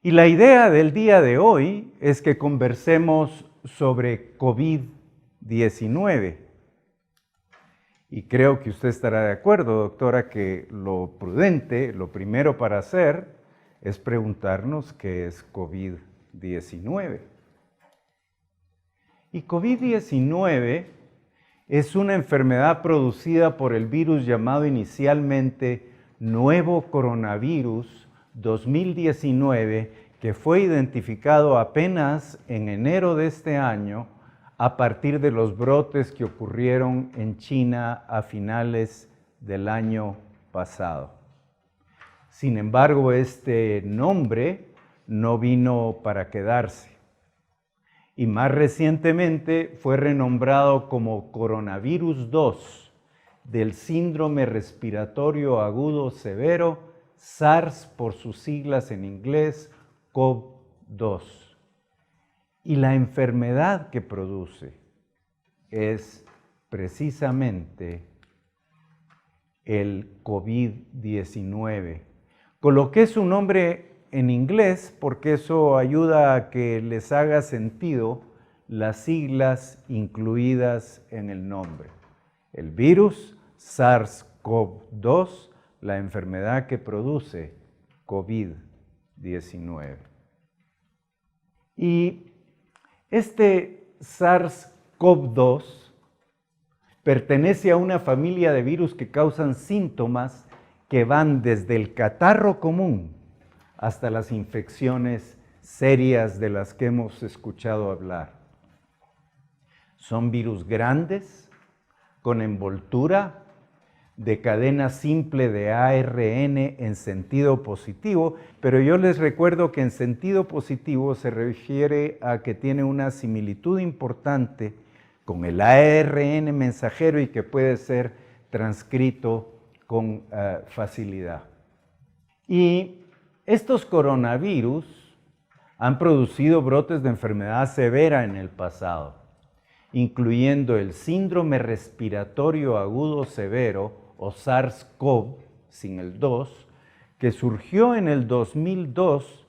Y la idea del día de hoy es que conversemos sobre COVID-19. Y creo que usted estará de acuerdo, doctora, que lo prudente, lo primero para hacer es preguntarnos qué es COVID-19. Y COVID-19 es una enfermedad producida por el virus llamado inicialmente Nuevo Coronavirus 2019, que fue identificado apenas en enero de este año a partir de los brotes que ocurrieron en China a finales del año pasado. Sin embargo, este nombre no vino para quedarse y más recientemente fue renombrado como Coronavirus 2 del síndrome respiratorio agudo severo, SARS por sus siglas en inglés, CoV-2. Y la enfermedad que produce es precisamente el COVID-19. Coloqué su nombre en inglés porque eso ayuda a que les haga sentido las siglas incluidas en el nombre. El virus SARS-CoV-2, la enfermedad que produce COVID-19. Y este SARS-CoV-2 pertenece a una familia de virus que causan síntomas que van desde el catarro común hasta las infecciones serias de las que hemos escuchado hablar. Son virus grandes, con envoltura de cadena simple de ARN en sentido positivo, pero yo les recuerdo que en sentido positivo se refiere a que tiene una similitud importante con el ARN mensajero y que puede ser transcrito con facilidad. Y estos coronavirus han producido brotes de enfermedad severa en el pasado, incluyendo el síndrome respiratorio agudo severo o SARS-CoV, sin el 2, que surgió en el 2002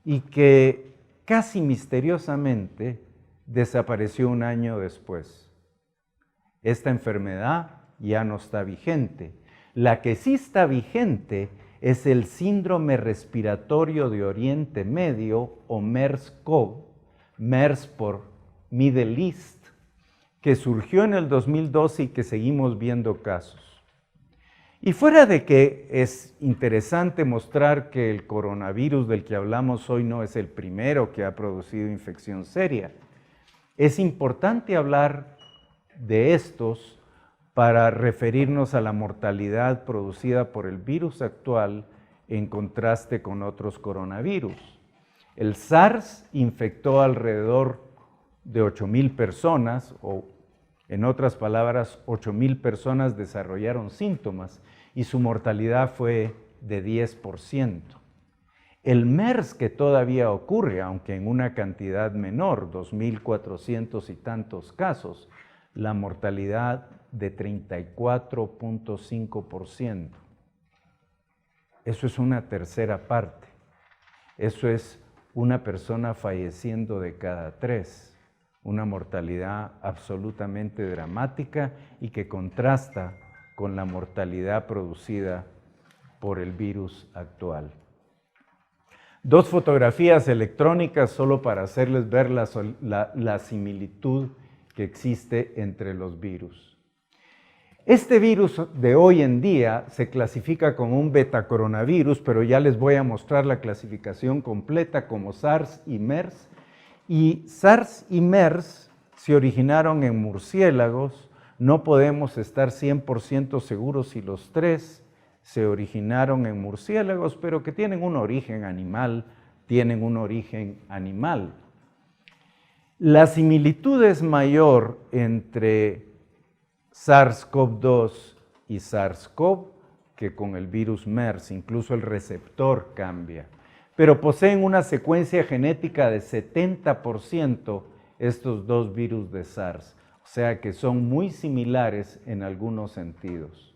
y que casi misteriosamente desapareció un año después. Esta enfermedad ya no está vigente. La que sí está vigente es el síndrome respiratorio de Oriente Medio o MERS-CoV, MERS por Middle East, que surgió en el 2012 y que seguimos viendo casos. Y fuera de que es interesante mostrar que el coronavirus del que hablamos hoy no es el primero que ha producido infección seria, es importante hablar de estos para referirnos a la mortalidad producida por el virus actual en contraste con otros coronavirus. El SARS infectó alrededor de 8,000 personas, o en otras palabras, 8,000 personas desarrollaron síntomas y su mortalidad fue de 10%. El MERS, que todavía ocurre, aunque en una cantidad menor, 2,400 y tantos casos, la mortalidad de 34.5%. Eso es una tercera parte. Eso es una persona falleciendo de cada 3. Una mortalidad absolutamente dramática y que contrasta con la mortalidad producida por el virus actual. 2 fotografías electrónicas solo para hacerles ver la similitud que existe entre los virus. Este virus de hoy en día se clasifica como un betacoronavirus, pero ya les voy a mostrar la clasificación completa como SARS y MERS. Y SARS y MERS se originaron en murciélagos. No podemos estar 100% seguros si los 3 se originaron en murciélagos, pero que tienen un origen animal, La similitud es mayor entre SARS-CoV-2 y SARS-CoV que con el virus MERS, incluso el receptor cambia. Pero poseen una secuencia genética de 70% estos 2 virus de SARS, o sea que son muy similares en algunos sentidos.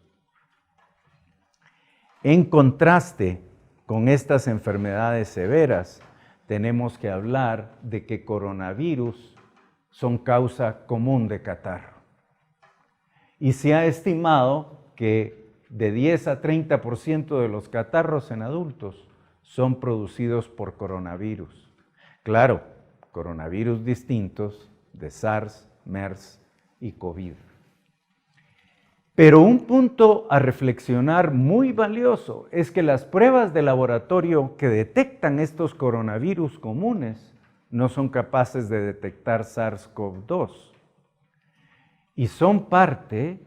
En contraste con estas enfermedades severas, tenemos que hablar de que coronavirus son causa común de catarro. Y se ha estimado que de 10 a 30% de los catarros en adultos son producidos por coronavirus. Claro, coronavirus distintos de SARS, MERS y COVID. Pero un punto a reflexionar muy valioso es que las pruebas de laboratorio que detectan estos coronavirus comunes no son capaces de detectar SARS-CoV-2. Y son parte,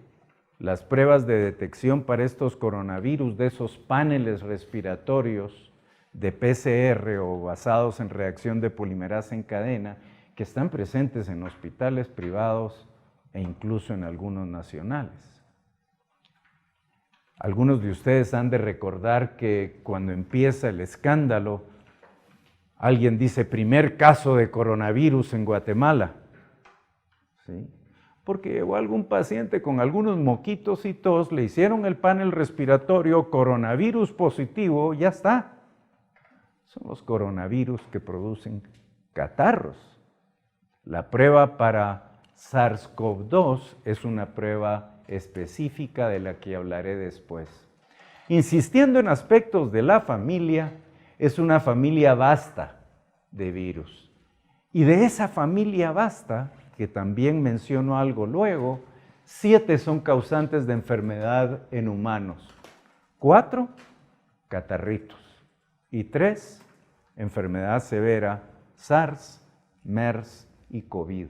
las pruebas de detección para estos coronavirus, de esos paneles respiratorios de PCR o basados en reacción de polimerasa en cadena, que están presentes en hospitales privados e incluso en algunos nacionales. Algunos de ustedes han de recordar que cuando empieza el escándalo, alguien dice, primer caso de coronavirus en Guatemala, ¿sí? Porque llegó algún paciente con algunos moquitos y tos, le hicieron el panel respiratorio, coronavirus positivo, ya está. Son los coronavirus que producen catarros. La prueba para SARS-CoV-2 es una prueba específica de la que hablaré después. Insistiendo en aspectos de la familia, es una familia vasta de virus. Y de esa familia vasta, que también menciono algo luego, 7 son causantes de enfermedad en humanos, 4 catarritos y 3 enfermedad severa, SARS, MERS y COVID.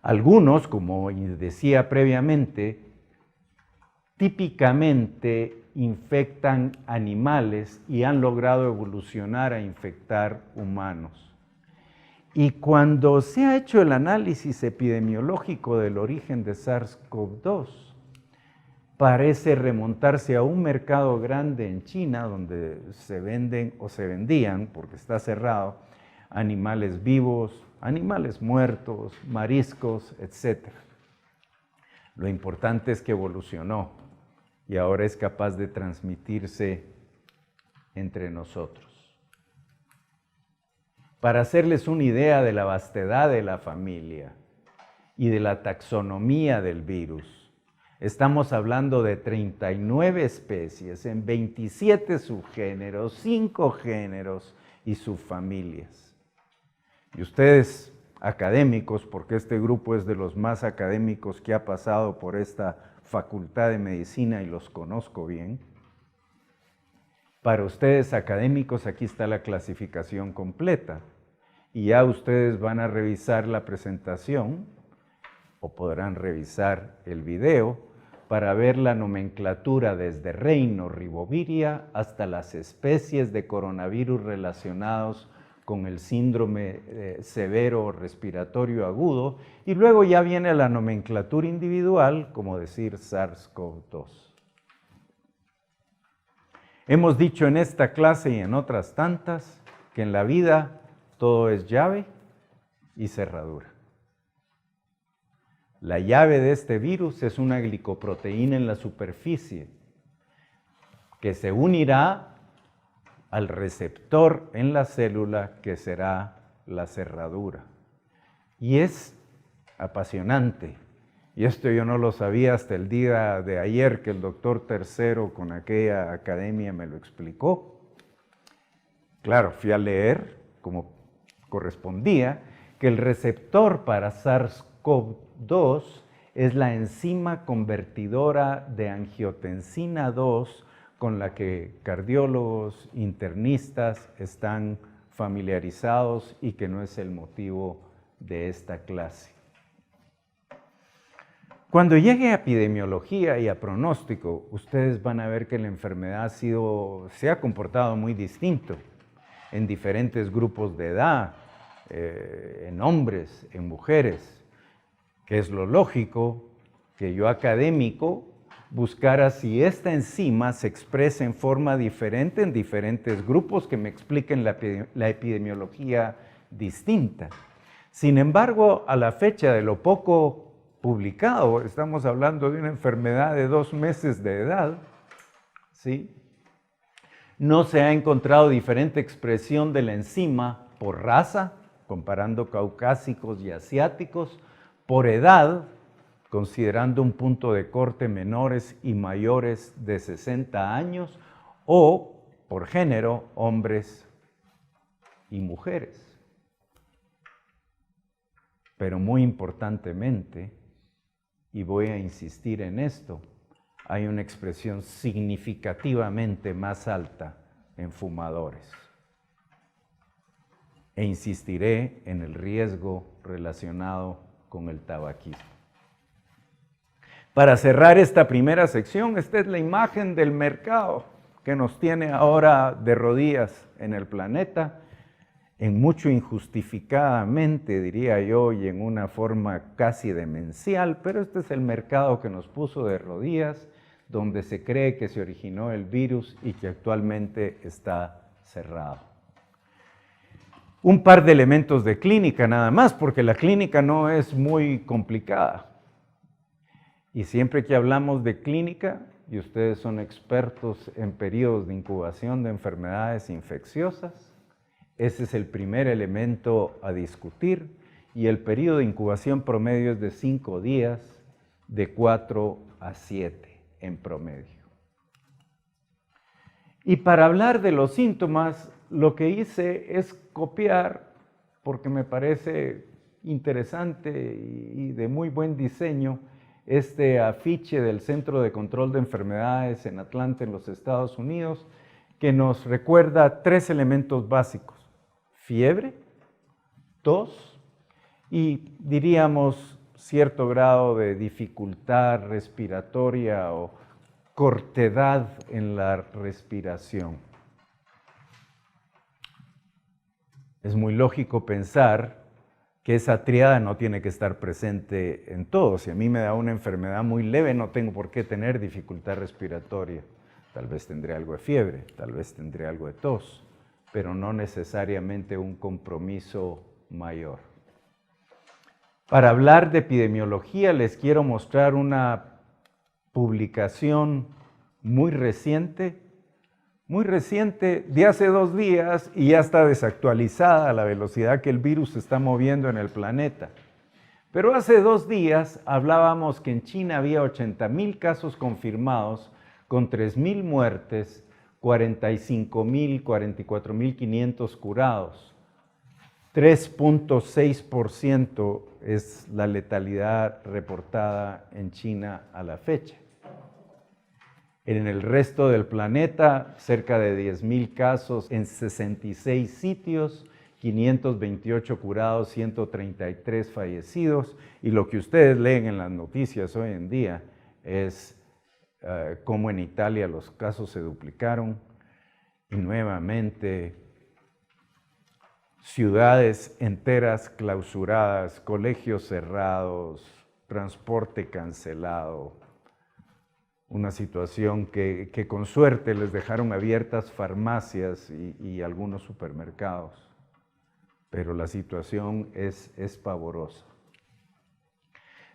Algunos, como decía previamente, típicamente infectan animales y han logrado evolucionar a infectar humanos. Y cuando se ha hecho el análisis epidemiológico del origen de SARS-CoV-2, parece remontarse a un mercado grande en China donde se venden o se vendían, porque está cerrado, animales vivos, animales muertos, mariscos, etc. Lo importante es que evolucionó y ahora es capaz de transmitirse entre nosotros. Para hacerles una idea de la vastedad de la familia y de la taxonomía del virus, estamos hablando de 39 especies en 27 subgéneros, 5 géneros y subfamilias. Y ustedes, académicos, porque este grupo es de los más académicos que ha pasado por esta facultad de medicina y los conozco bien, para ustedes académicos aquí está la clasificación completa. Y ya ustedes van a revisar la presentación o podrán revisar el video para ver la nomenclatura desde reino riboviria hasta las especies de coronavirus relacionados con el síndrome severo respiratorio agudo, y luego ya viene la nomenclatura individual, como decir SARS-CoV-2. Hemos dicho en esta clase y en otras tantas que en la vida todo es llave y cerradura. La llave de este virus es una glicoproteína en la superficie que se unirá al receptor en la célula que será la cerradura. Y es apasionante. Y esto yo no lo sabía hasta el día de ayer que el doctor Tercero con aquella academia me lo explicó. Claro, fui a leer, como correspondía, que el receptor para SARS-CoV-2 es la enzima convertidora de angiotensina 2 con la que cardiólogos, internistas están familiarizados y que no es el motivo de esta clase. Cuando llegue a epidemiología y a pronóstico, ustedes van a ver que la enfermedad se ha comportado muy distinto en diferentes grupos de edad, en hombres, en mujeres, que es lo lógico que yo académico buscara si esta enzima se expresa en forma diferente en diferentes grupos que me expliquen la epidemiología distinta. Sin embargo, a la fecha de lo poco publicado, estamos hablando de una enfermedad de 2 meses de edad, ¿sí? No se ha encontrado diferente expresión de la enzima por raza, comparando caucásicos y asiáticos, por edad, considerando un punto de corte menores y mayores de 60 años, o por género, hombres y mujeres. Pero muy importantemente, y voy a insistir en esto, hay una expresión significativamente más alta en fumadores. E insistiré en el riesgo relacionado con el tabaquismo. Para cerrar esta primera sección, esta es la imagen del mercado que nos tiene ahora de rodillas en el planeta, en mucho injustificadamente, diría yo, y en una forma casi demencial, pero este es el mercado que nos puso de rodillas, donde se cree que se originó el virus y que actualmente está cerrado. Un par de elementos de clínica nada más, porque la clínica no es muy complicada. Y siempre que hablamos de clínica, y ustedes son expertos en periodos de incubación de enfermedades infecciosas, ese es el primer elemento a discutir, y el periodo de incubación promedio es de 5 días, de 4 a 7 en promedio. Y para hablar de los síntomas, lo que hice es copiar, porque me parece interesante y de muy buen diseño, este afiche del Centro de Control de Enfermedades en Atlanta, en los Estados Unidos, que nos recuerda 3 elementos básicos: fiebre, tos y, diríamos, cierto grado de dificultad respiratoria o cortedad en la respiración. Es muy lógico pensar que esa tríada no tiene que estar presente en todos. Si a mí me da una enfermedad muy leve, no tengo por qué tener dificultad respiratoria. Tal vez tendré algo de fiebre, tal vez tendré algo de tos, pero no necesariamente un compromiso mayor. Para hablar de epidemiología, les quiero mostrar una publicación muy reciente de hace 2 días, y ya está desactualizada a la velocidad que el virus se está moviendo en el planeta. Pero hace 2 días hablábamos que en China había 80,000 casos confirmados, con 3,000 muertes, 45,000, 44,500 curados. 3.6% es la letalidad reportada en China a la fecha. En el resto del planeta, cerca de 10,000 casos en 66 sitios, 528 curados, 133 fallecidos, y lo que ustedes leen en las noticias hoy en día es cómo en Italia los casos se duplicaron, y nuevamente ciudades enteras clausuradas, colegios cerrados, transporte cancelado. Una situación que con suerte les dejaron abiertas farmacias y algunos supermercados, pero la situación es pavorosa.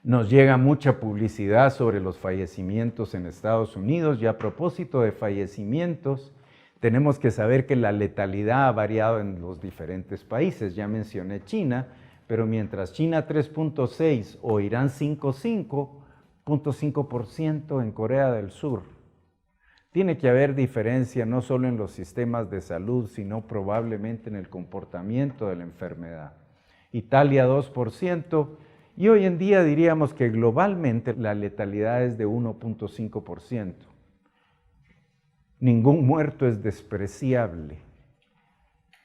Nos llega mucha publicidad sobre los fallecimientos en Estados Unidos, y a propósito de fallecimientos, tenemos que saber que la letalidad ha variado en los diferentes países. Ya mencioné China, pero mientras China 3.6 o Irán 5.5% en Corea del Sur. Tiene que haber diferencia no solo en los sistemas de salud, sino probablemente en el comportamiento de la enfermedad. Italia 2%, y hoy en día diríamos que globalmente la letalidad es de 1.5%. Ningún muerto es despreciable,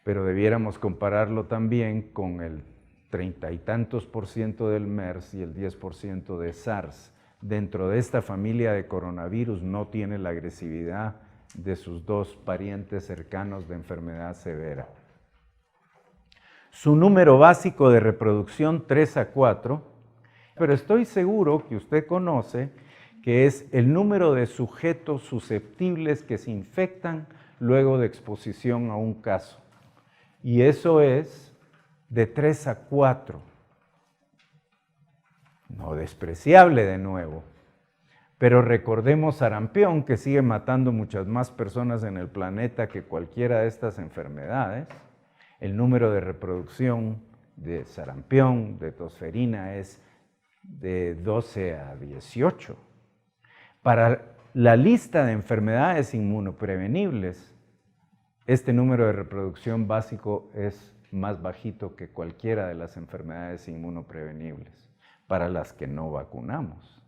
pero debiéramos compararlo también con el 30 y tantos % del MERS y el 10% de SARS. Dentro de esta familia de coronavirus no tiene la agresividad de sus 2 parientes cercanos de enfermedad severa. Su número básico de reproducción 3 a 4, pero estoy seguro que usted conoce que es el número de sujetos susceptibles que se infectan luego de exposición a un caso. Y eso es de 3 a 4. No despreciable de nuevo, Pero recordemos sarampión, que sigue matando muchas más personas en el planeta que cualquiera de estas enfermedades. El número de reproducción de sarampión, de tosferina, es de 12 a 18. Para la lista de enfermedades inmunoprevenibles, este número de reproducción básico es más bajito que cualquiera de las enfermedades inmunoprevenibles para las que no vacunamos,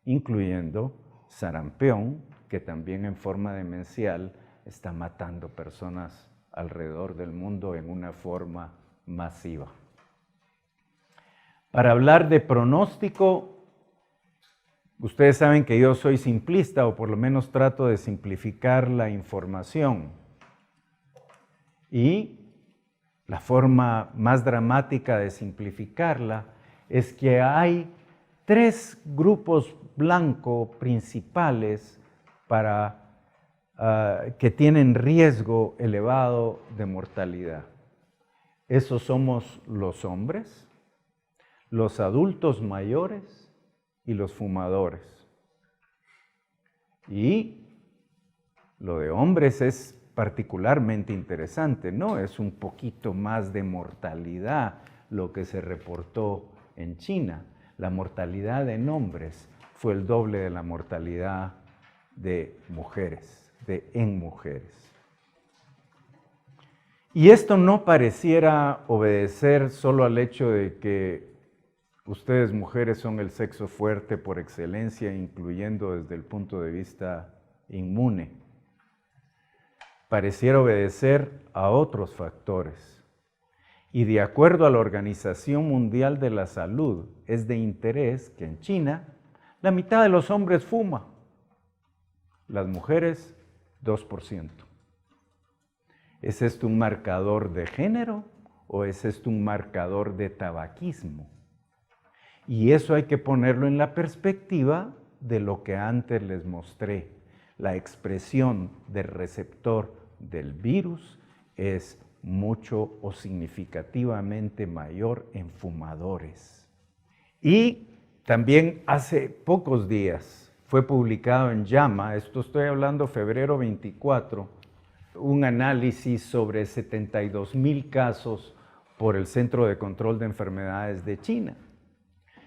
incluyendo sarampión, que también en forma demencial está matando personas alrededor del mundo en una forma masiva. Para hablar de pronóstico, ustedes saben que yo soy simplista, o por lo menos trato de simplificar la información. Y la forma más dramática de simplificarla es que hay 3 grupos blancos principales que tienen riesgo elevado de mortalidad. Esos somos los hombres, los adultos mayores y los fumadores. Y lo de hombres es particularmente interesante, ¿no? Es un poquito más de mortalidad lo que se reportó en China. La mortalidad en hombres fue el doble de la mortalidad de mujeres, en mujeres. Y esto no pareciera obedecer solo al hecho de que ustedes mujeres son el sexo fuerte por excelencia, incluyendo desde el punto de vista inmune. Pareciera obedecer a otros factores. Y de acuerdo a la Organización Mundial de la Salud, es de interés que en China la mitad de los hombres fuma, las mujeres 2%. ¿Es esto un marcador de género o es esto un marcador de tabaquismo? Y eso hay que ponerlo en la perspectiva de lo que antes les mostré. La expresión del receptor del virus es mucho o significativamente mayor en fumadores. Y también hace pocos días fue publicado en JAMA, esto estoy hablando febrero 24, un análisis sobre 72,000 casos por el Centro de Control de Enfermedades de China.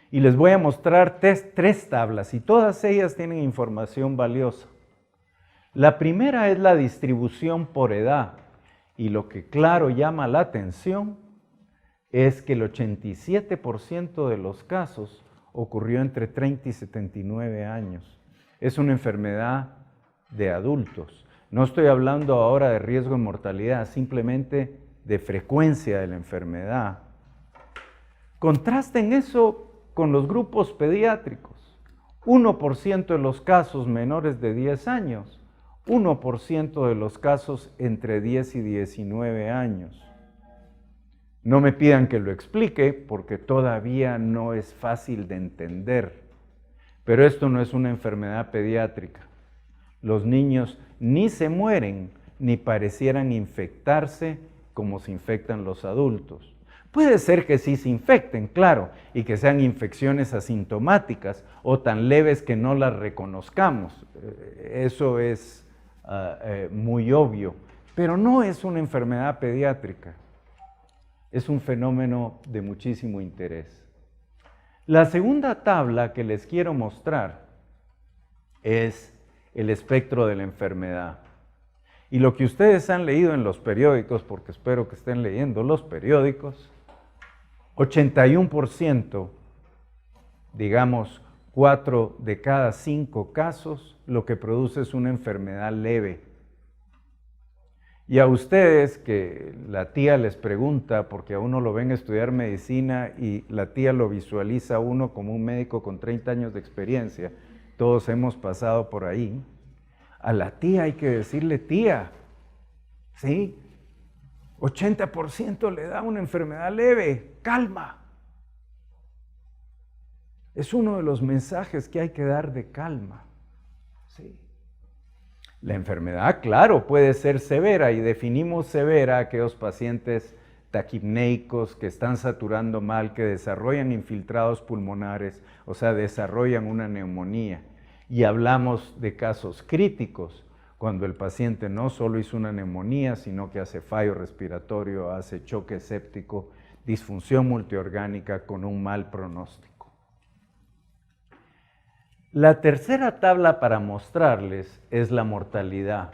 Y les voy a mostrar 3 tablas y todas ellas tienen información valiosa. La primera es la distribución por edad y lo que claro llama la atención es que el 87% de los casos ocurrió entre 30 y 79 años. Es una enfermedad de adultos. No estoy hablando ahora de riesgo de mortalidad, simplemente de frecuencia de la enfermedad. Contrasten eso con los grupos pediátricos. 1% de los casos menores de 10 años, 1% de los casos entre 10 y 19 años. No me pidan que lo explique porque todavía no es fácil de entender, pero esto no es una enfermedad pediátrica. Los niños ni se mueren ni parecieran infectarse como se infectan los adultos. Puede ser que sí se infecten, claro, y que sean infecciones asintomáticas o tan leves que no las reconozcamos. Eso es muy obvio, pero no es una enfermedad pediátrica. Es un fenómeno de muchísimo interés. La segunda tabla que les quiero mostrar es el espectro de la enfermedad. Y lo que ustedes han leído en los periódicos, porque espero que estén leyendo los periódicos, 81%, digamos 4 de cada 5 casos, lo que produce es una enfermedad leve. Y a ustedes que la tía les pregunta, porque a uno lo ven estudiar medicina y la tía lo visualiza a uno como un médico con 30 años de experiencia, todos hemos pasado por ahí, a la tía hay que decirle tía, ¿sí? 80% le da una enfermedad leve, calma. Es uno de los mensajes que hay que dar de calma, ¿sí? La enfermedad, claro, puede ser severa y definimos severa a aquellos pacientes taquipneicos que están saturando mal, que desarrollan infiltrados pulmonares, o sea, desarrollan una neumonía. Y hablamos de casos críticos, cuando el paciente no solo hizo una neumonía, sino que hace fallo respiratorio, hace choque séptico, disfunción multiorgánica con un mal pronóstico. La tercera tabla para mostrarles es la mortalidad.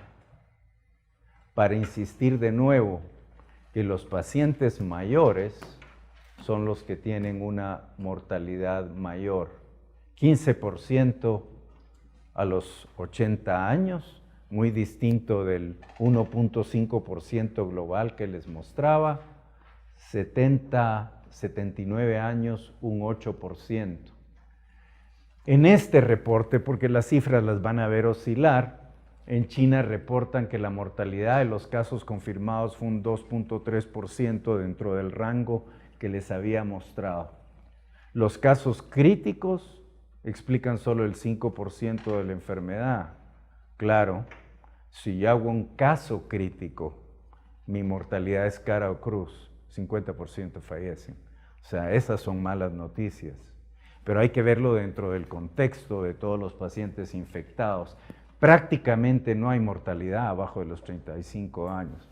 Para insistir de nuevo que los pacientes mayores son los que tienen una mortalidad mayor. 15% a los 80 años, muy distinto del 1.5% global que les mostraba. 79 años, un 8%. En este reporte, porque las cifras las van a ver oscilar, en China reportan que la mortalidad de los casos confirmados fue un 2.3% dentro del rango que les había mostrado. Los casos críticos explican solo el 5% de la enfermedad. Claro, si yo hago un caso crítico, mi mortalidad es cara o cruz, 50% fallecen. O sea, esas son malas noticias. Pero hay que verlo dentro del contexto de todos los pacientes infectados. Prácticamente no hay mortalidad abajo de los 35 años.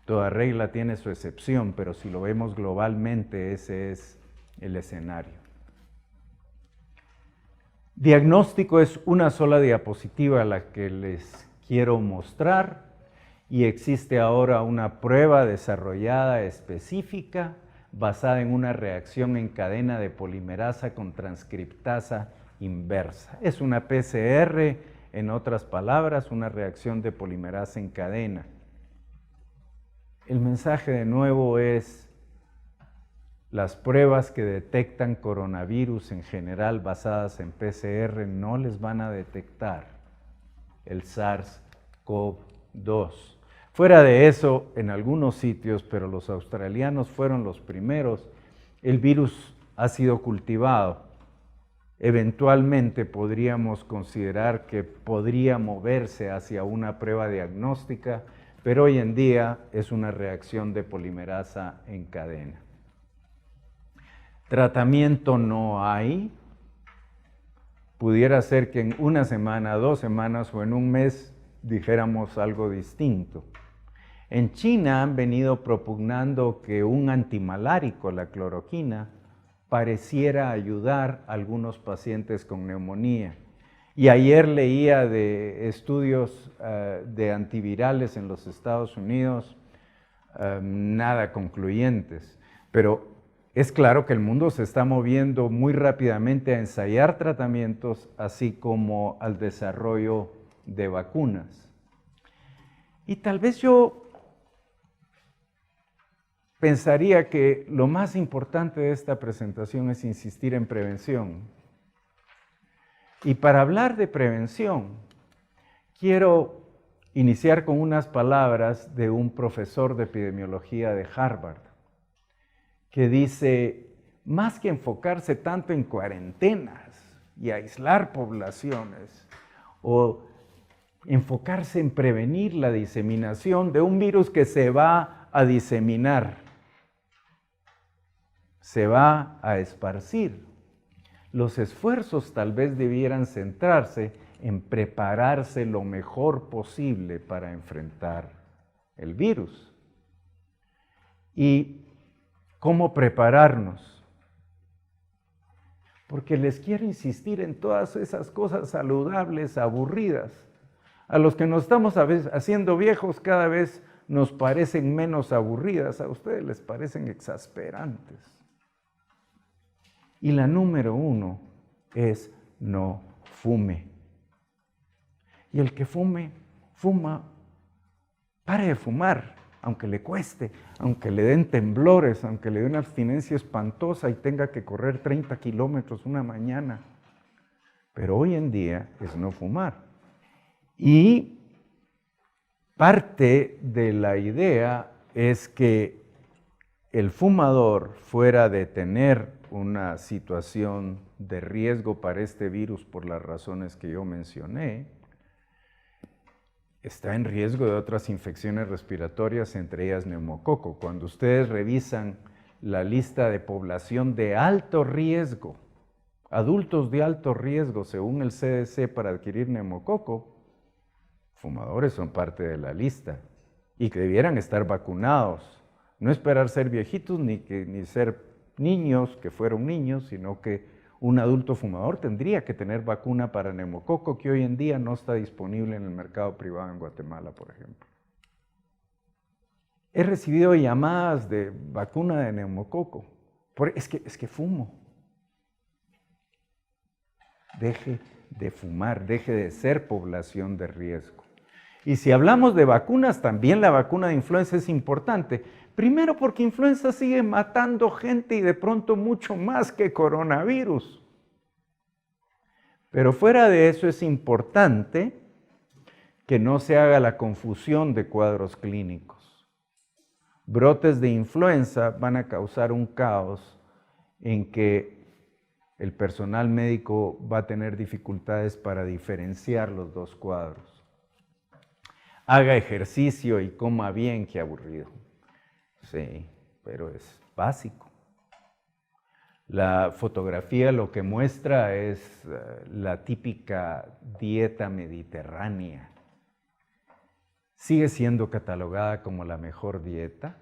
Toda regla tiene su excepción, pero si lo vemos globalmente, ese es el escenario. Diagnóstico es una sola diapositiva la que les quiero mostrar, y existe ahora una prueba desarrollada específica basada en una reacción en cadena de polimerasa con transcriptasa inversa. Es una PCR, en otras palabras, una reacción de polimerasa en cadena. El mensaje de nuevo es: las pruebas que detectan coronavirus en general basadas en PCR no les van a detectar el SARS-CoV-2. Fuera de eso, en algunos sitios, pero los australianos fueron los primeros, el virus ha sido cultivado. Eventualmente podríamos considerar que podría moverse hacia una prueba diagnóstica, pero hoy en día es una reacción de polimerasa en cadena. Tratamiento no hay. Pudiera ser que en una semana, 2 semanas o en un mes dijéramos algo distinto. En China han venido propugnando que un antimalárico, la cloroquina, pareciera ayudar a algunos pacientes con neumonía. Y ayer leía de estudios de antivirales en los Estados Unidos, nada concluyentes, pero es claro que el mundo se está moviendo muy rápidamente a ensayar tratamientos, así como al desarrollo de vacunas. Y tal vez yo pensaría que lo más importante de esta presentación es insistir en prevención. Y para hablar de prevención, quiero iniciar con unas palabras de un profesor de epidemiología de Harvard, que dice: más que enfocarse tanto en cuarentenas y aislar poblaciones, o enfocarse en prevenir la diseminación de un virus que se va a diseminar, se va a esparcir, los esfuerzos tal vez debieran centrarse en prepararse lo mejor posible para enfrentar el virus. ¿Y cómo prepararnos? Porque les quiero insistir en todas esas cosas saludables, aburridas. A los que nos estamos haciendo viejos cada vez nos parecen menos aburridas, a ustedes les parecen exasperantes. Y la número 1 es: no fume. Y el que fuma, pare de fumar, aunque le cueste, aunque le den temblores, aunque le dé una abstinencia espantosa y tenga que correr 30 kilómetros una mañana. Pero hoy en día es no fumar. Y parte de la idea es que el fumador, fuera de tener una situación de riesgo para este virus por las razones que yo mencioné, está en riesgo de otras infecciones respiratorias, entre ellas neumococo. Cuando ustedes revisan la lista de población de alto riesgo Adultos de alto riesgo, según el CDC, para adquirir neumococo, fumadores son parte de la lista y que debieran estar vacunados. No esperar ser viejitos ni ser niños, que fueron niños, sino que un adulto fumador tendría que tener vacuna para neumococo, que hoy en día no está disponible en el mercado privado en Guatemala, por ejemplo. He recibido llamadas de vacuna de neumococo. Es que fumo. Deje de fumar, deje de ser población de riesgo. Y si hablamos de vacunas, también la vacuna de influenza es importante. Primero porque influenza sigue matando gente y de pronto mucho más que coronavirus. Pero fuera de eso es importante que no se haga la confusión de cuadros clínicos. Brotes de influenza van a causar un caos en que el personal médico va a tener dificultades para diferenciar los dos cuadros. Haga ejercicio y coma bien, qué aburrido. Sí, pero es básico. La fotografía lo que muestra es la típica dieta mediterránea. Sigue siendo catalogada como la mejor dieta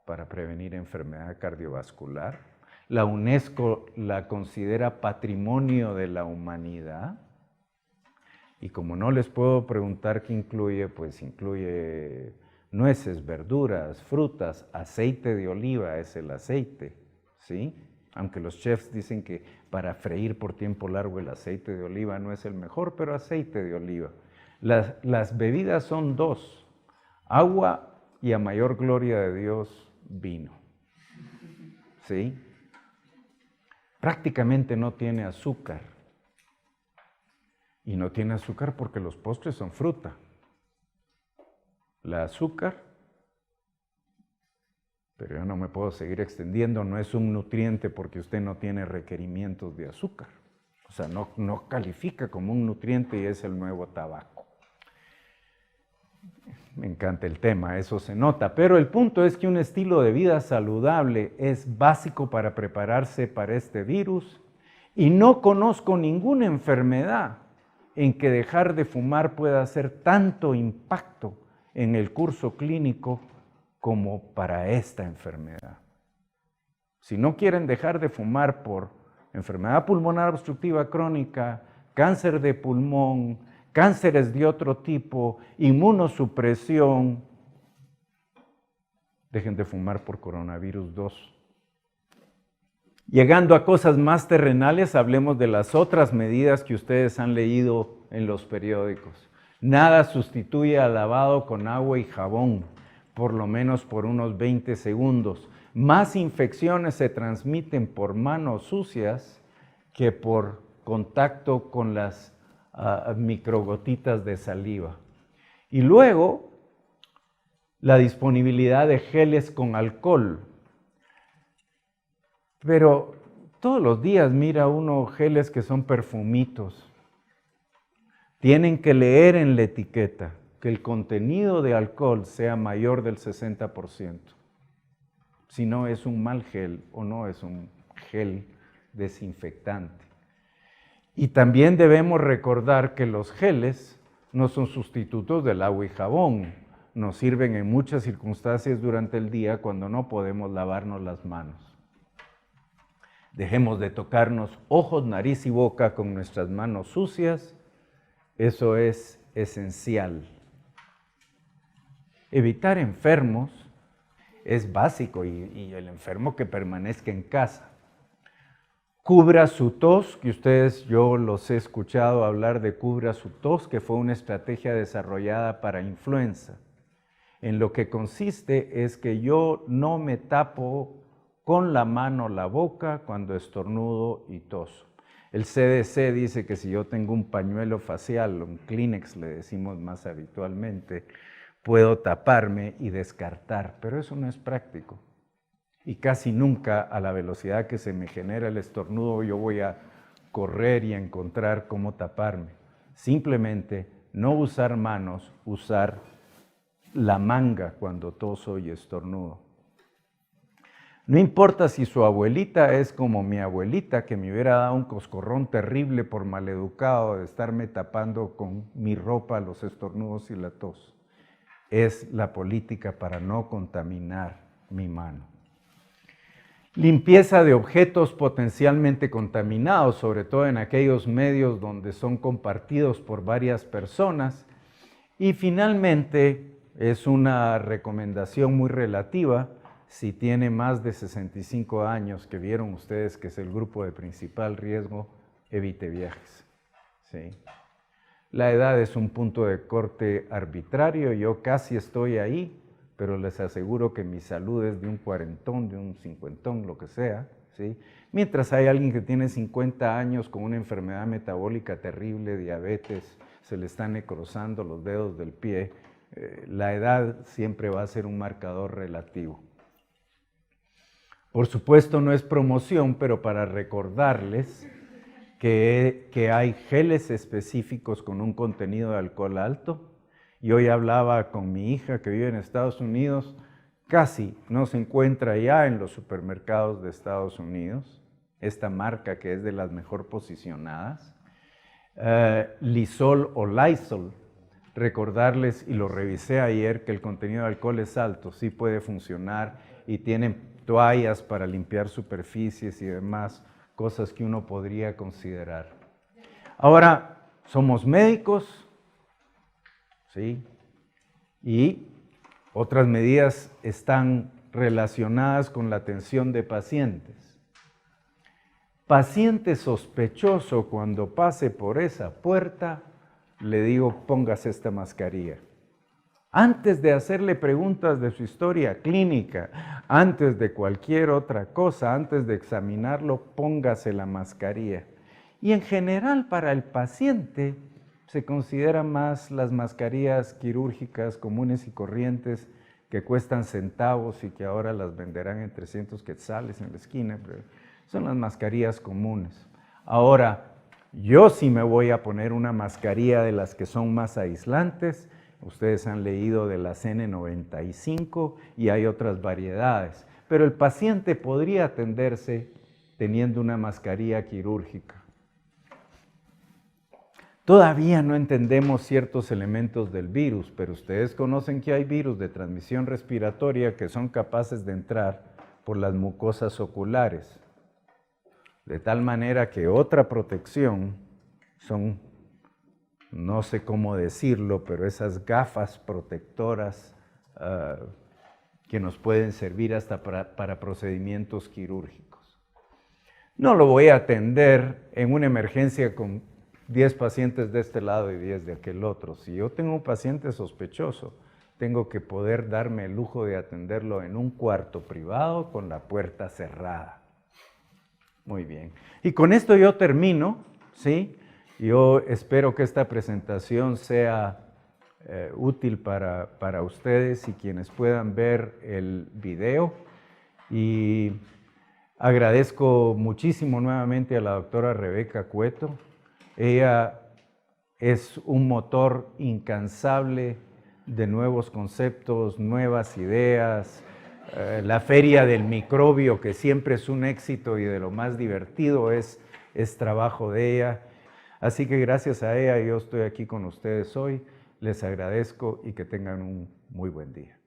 para prevenir enfermedad cardiovascular. La UNESCO la considera patrimonio de la humanidad. Y como no les puedo preguntar qué incluye, pues incluye nueces, verduras, frutas, aceite de oliva es el aceite, ¿sí? Aunque los chefs dicen que para freír por tiempo largo el aceite de oliva no es el mejor, pero aceite de oliva. Las bebidas son dos, agua y a mayor gloria de Dios, vino, ¿sí? Prácticamente no tiene azúcar. Y no tiene azúcar porque los postres son fruta. La azúcar, pero yo no me puedo seguir extendiendo, no es un nutriente porque usted no tiene requerimientos de azúcar. O sea, no califica como un nutriente y es el nuevo tabaco. Me encanta el tema, eso se nota, pero el punto es que un estilo de vida saludable es básico para prepararse para este virus y no conozco ninguna enfermedad en que dejar de fumar pueda hacer tanto impacto en el curso clínico como para esta enfermedad. Si no quieren dejar de fumar por enfermedad pulmonar obstructiva crónica, cáncer de pulmón, cánceres de otro tipo, inmunosupresión, dejen de fumar por coronavirus 2. Llegando a cosas más terrenales, hablemos de las otras medidas que ustedes han leído en los periódicos. Nada sustituye al lavado con agua y jabón, por lo menos por unos 20 segundos. Más infecciones se transmiten por manos sucias que por contacto con las microgotitas de saliva. Y luego, la disponibilidad de geles con alcohol. Pero todos los días mira uno geles que son perfumitos. Tienen que leer en la etiqueta que el contenido de alcohol sea mayor del 60%. Si no es un mal gel o no es un gel desinfectante. Y también debemos recordar que los geles no son sustitutos del agua y jabón. Nos sirven en muchas circunstancias durante el día cuando no podemos lavarnos las manos. Dejemos de tocarnos ojos, nariz y boca con nuestras manos sucias. Eso es esencial. Evitar enfermos es básico y el enfermo que permanezca en casa. Cubra su tos, que ustedes, yo los he escuchado hablar de cubra su tos, que fue una estrategia desarrollada para influenza. En lo que consiste es que yo no me tapo con la mano la boca cuando estornudo y toso. El CDC dice que si yo tengo un pañuelo facial, un Kleenex le decimos más habitualmente, puedo taparme y descartar, pero eso no es práctico. Y casi nunca a la velocidad que se me genera el estornudo yo voy a correr y a encontrar cómo taparme. Simplemente no usar manos, usar la manga cuando toso y estornudo. No importa si su abuelita es como mi abuelita, que me hubiera dado un coscorrón terrible por maleducado de estarme tapando con mi ropa los estornudos y la tos. Es la política para no contaminar mi mano. Limpieza de objetos potencialmente contaminados, sobre todo en aquellos medios donde son compartidos por varias personas. Y finalmente, es una recomendación muy relativa, si tiene más de 65 años, que vieron ustedes que es el grupo de principal riesgo, evite viajes. ¿Sí? La edad es un punto de corte arbitrario, yo casi estoy ahí, pero les aseguro que mi salud es de un cuarentón, de un cincuentón, lo que sea, ¿sí? Mientras hay alguien que tiene 50 años con una enfermedad metabólica terrible, diabetes, se le están necrosando los dedos del pie, la edad siempre va a ser un marcador relativo. Por supuesto no es promoción, pero para recordarles que hay geles específicos con un contenido de alcohol alto. Y hoy hablaba con mi hija que vive en Estados Unidos, casi no se encuentra ya en los supermercados de Estados Unidos, esta marca que es de las mejor posicionadas. Lysol o Lysol, recordarles, y lo revisé ayer, que el contenido de alcohol es alto, sí puede funcionar y tienen toallas para limpiar superficies y demás, cosas que uno podría considerar. Ahora, somos médicos, ¿sí? Y otras medidas están relacionadas con la atención de pacientes. Paciente sospechoso, cuando pase por esa puerta, le digo, póngase esta mascarilla. Antes de hacerle preguntas de su historia clínica, antes de cualquier otra cosa, antes de examinarlo, póngase la mascarilla. Y en general para el paciente se consideran más las mascarillas quirúrgicas comunes y corrientes que cuestan centavos y que ahora las venderán en 300 quetzales en la esquina, pero son las mascarillas comunes. Ahora, yo sí me voy a poner una mascarilla de las que son más aislantes. Ustedes han leído de las N95 y hay otras variedades, pero el paciente podría atenderse teniendo una mascarilla quirúrgica. Todavía no entendemos ciertos elementos del virus, pero ustedes conocen que hay virus de transmisión respiratoria que son capaces de entrar por las mucosas oculares. De tal manera que otra protección son, no sé cómo decirlo, pero esas gafas protectoras que nos pueden servir hasta para procedimientos quirúrgicos. No lo voy a atender en una emergencia con 10 pacientes de este lado y 10 de aquel otro. Si yo tengo un paciente sospechoso, tengo que poder darme el lujo de atenderlo en un cuarto privado con la puerta cerrada. Muy bien. Y con esto yo termino, ¿sí? Yo espero que esta presentación sea útil para ustedes y quienes puedan ver el video. Y agradezco muchísimo nuevamente a la doctora Rebeca Cueto. Ella es un motor incansable de nuevos conceptos, nuevas ideas. La feria del microbio, que siempre es un éxito y de lo más divertido, es trabajo de ella. Así que gracias a ella yo estoy aquí con ustedes hoy. Les agradezco y que tengan un muy buen día.